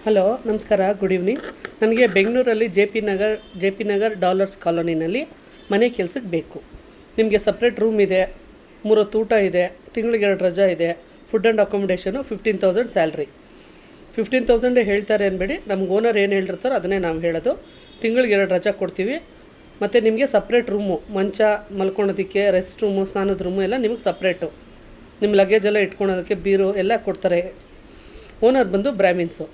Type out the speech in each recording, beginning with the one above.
Hello ನಮಸ್ಕಾರ, good evening. ನನಗೆ ಬೆಂಗಳೂರಲ್ಲಿ ಜೆ ಪಿ ನಗರ್ ಡಾಲರ್ಸ್ ಕಾಲೋನಿನಲ್ಲಿ ಮನೆ ಕೆಲಸಕ್ಕೆ ಬೇಕು. ನಿಮಗೆ ಸಪ್ರೇಟ್ ರೂಮ್ ಇದೆ, 3 ಹೊತ್ತು ಊಟ ಇದೆ, ತಿಂಗಳಿಗೆ 2 ರಜಾ ಇದೆ, ಫುಡ್ ಆ್ಯಂಡ್ ಅಕೊಮಡೇಷನು 15,000 ಸ್ಯಾಲ್ರಿ. 15,000 ಹೇಳ್ತಾರೆ ಅನ್ಬೇಡಿ, ನಮ್ಗೆ ಓನರ್ ಏನು ಹೇಳಿರ್ತಾರೋ ಅದನ್ನೇ ನಾವು ಹೇಳೋದು. ತಿಂಗಳಿಗೆ 2 ರಜಾ ಕೊಡ್ತೀವಿ. ಮತ್ತು ನಿಮಗೆ ಸಪ್ರೇಟ್ ರೂಮು, ಮಂಚ ಮಲ್ಕೊಳೋದಕ್ಕೆ, ರೆಸ್ಟ್ ರೂಮು, ಸ್ನಾನದ ರೂಮು ಎಲ್ಲ ನಿಮಗೆ ಸಪ್ರೇಟು. ನಿಮ್ಮ ಲಗೇಜ್ ಎಲ್ಲ ಇಟ್ಕೊಳೋದಕ್ಕೆ ಬೀರು ಎಲ್ಲ ಕೊಡ್ತಾರೆ. ಓನರ್ ಬಂದು ಬ್ರಾಹ್ಮಿನ್ಸು.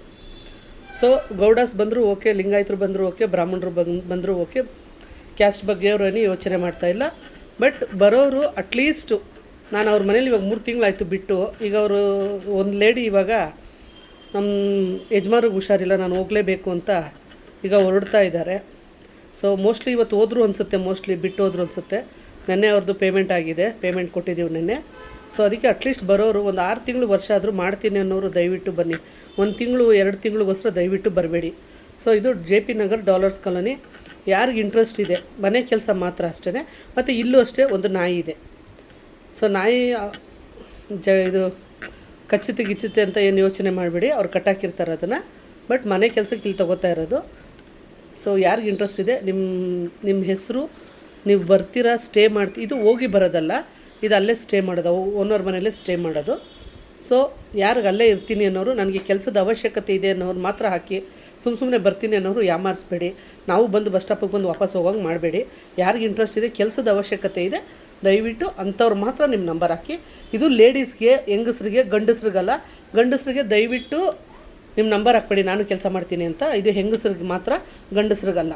ಸೊ ಗೌಡಾಸ್ ಬಂದರೂ ಓಕೆ, ಲಿಂಗಾಯತರು ಬಂದರೂ ಓಕೆ, ಬ್ರಾಹ್ಮಣರು ಬಂದರೂ ಓಕೆ. ಕ್ಯಾಸ್ಟ್ ಬಗ್ಗೆ ಅವರೇನು ಯೋಚನೆ ಮಾಡ್ತಾಯಿಲ್ಲ. ಬಟ್ ಬರೋರು ಅಟ್ಲೀಸ್ಟು, ನಾನು ಅವ್ರ ಮನೇಲಿ ಇವಾಗ 3 ತಿಂಗಳಾಯಿತು ಬಿಟ್ಟು. ಈಗ ಅವರು ಒಂದು ಲೇಡಿ ಇವಾಗ ನಮ್ಮ ಯಜಮಾನ್ರಿಗೆ ಹುಷಾರಿಲ್ಲ, ನಾನು ಹೋಗಲೇಬೇಕು ಅಂತ ಈಗ ಹೊರಡ್ತಾ ಇದ್ದಾರೆ. ಸೊ ಮೋಸ್ಟ್ಲಿ ಇವತ್ತು ಹೋದ್ರು ಅನಿಸುತ್ತೆ, ಬಿಟ್ಟು ಹೋದ್ರು ಅನಿಸುತ್ತೆ. ನೆನ್ನೆ ಅವ್ರದ್ದು ಪೇಮೆಂಟ್ ಆಗಿದೆ, ಪೇಮೆಂಟ್ ಕೊಟ್ಟಿದ್ದೀವಿ ನೆನ್ನೆ. ಸೊ ಅದಕ್ಕೆ ಅಟ್ಲೀಸ್ಟ್ ಬರೋರು ಒಂದು 6 ತಿಂಗಳು ವರ್ಷ ಆದರೂ ಮಾಡ್ತೀನಿ ಅನ್ನೋರು ದಯವಿಟ್ಟು ಬನ್ನಿ. 1 ತಿಂಗಳು 2 ತಿಂಗಳಿಗೋಸ್ಕರ ದಯವಿಟ್ಟು ಬರಬೇಡಿ. ಸೊ ಇದು ಜೆ.ಪಿ.ನಗರ್ ಡಾಲರ್ಸ್ ಕಾಲೋನಿ. ಯಾರಿಗೆ ಇಂಟ್ರೆಸ್ಟ್ ಇದೆ, ಮನೆ ಕೆಲಸ ಮಾತ್ರ ಅಷ್ಟೇ. ಮತ್ತು ಇಲ್ಲೂ ಅಷ್ಟೇ ಒಂದು ನಾಯಿ ಇದೆ. ಸೊ ನಾಯಿ ಇದು ಕಚ್ಚಿತೆ ಅಂತ ಏನು ಯೋಚನೆ ಮಾಡಬೇಡಿ, ಅವ್ರು ಕಟ್ಟಾಕಿರ್ತಾರೆ ಅದನ್ನು. ಬಟ್ ಮನೆ ಕೆಲಸಕ್ಕೆ ಇಲ್ಲಿ ತೊಗೋತಾ ಇರೋದು. ಸೊ ಯಾರಿಗೆ ಇಂಟ್ರೆಸ್ಟ್ ಇದೆ, ನಿಮ್ಮ ಹೆಸರು, ನೀವು ಬರ್ತೀರಾ, ಸ್ಟೇ ಇದು ಹೋಗಿ ಬರೋದಲ್ಲ, ಇದು ಅಲ್ಲೇ ಸ್ಟೇ ಮಾಡೋದು, ಓನರ್ ಮನೆಯಲ್ಲೇ ಸ್ಟೇ ಮಾಡೋದು. ಸೊ ಯಾರಿಗೆ ಅಲ್ಲೇ ಇರ್ತೀನಿ ಅನ್ನೋರು, ನನಗೆ ಕೆಲಸದ ಅವಶ್ಯಕತೆ ಇದೆ ಅನ್ನೋರು ಮಾತ್ರ ಹಾಕಿ. ಸುಮ್ಮನೆ ಬರ್ತೀನಿ ಅನ್ನೋರು ಯಾಮಾರಿಸ್ಬೇಡಿ. ನಾವು ಬಂದು ಬಸ್ ಸ್ಟಾಪಿಗೆ ಬಂದು ವಾಪಸ್ ಹೋಗೋಂಗೆ ಮಾಡಬೇಡಿ. ಯಾರಿಗೆ ಇಂಟ್ರೆಸ್ಟ್ ಇದೆ, ಕೆಲಸದ ಅವಶ್ಯಕತೆ ಇದೆ, ದಯವಿಟ್ಟು ಅಂಥವ್ರು ಮಾತ್ರ ನಿಮ್ಮ ನಂಬರ್ ಹಾಕಿ. ಇದು ಲೇಡೀಸ್ಗೆ, ಹೆಂಗಸ್ರಿಗೆ, ಗಂಡಸ್ರಿಗಲ್ಲ. ಗಂಡಸ್ರಿಗೆ ದಯವಿಟ್ಟು ನಿಮ್ಮ ನಂಬರ್ ಹಾಕ್ಬೇಡಿ, ನಾನು ಕೆಲಸ ಮಾಡ್ತೀನಿ ಅಂತ. ಇದು ಹೆಂಗಸ್ರಿಗೆ ಮಾತ್ರ, ಗಂಡಸ್ರಿಗಲ್ಲ.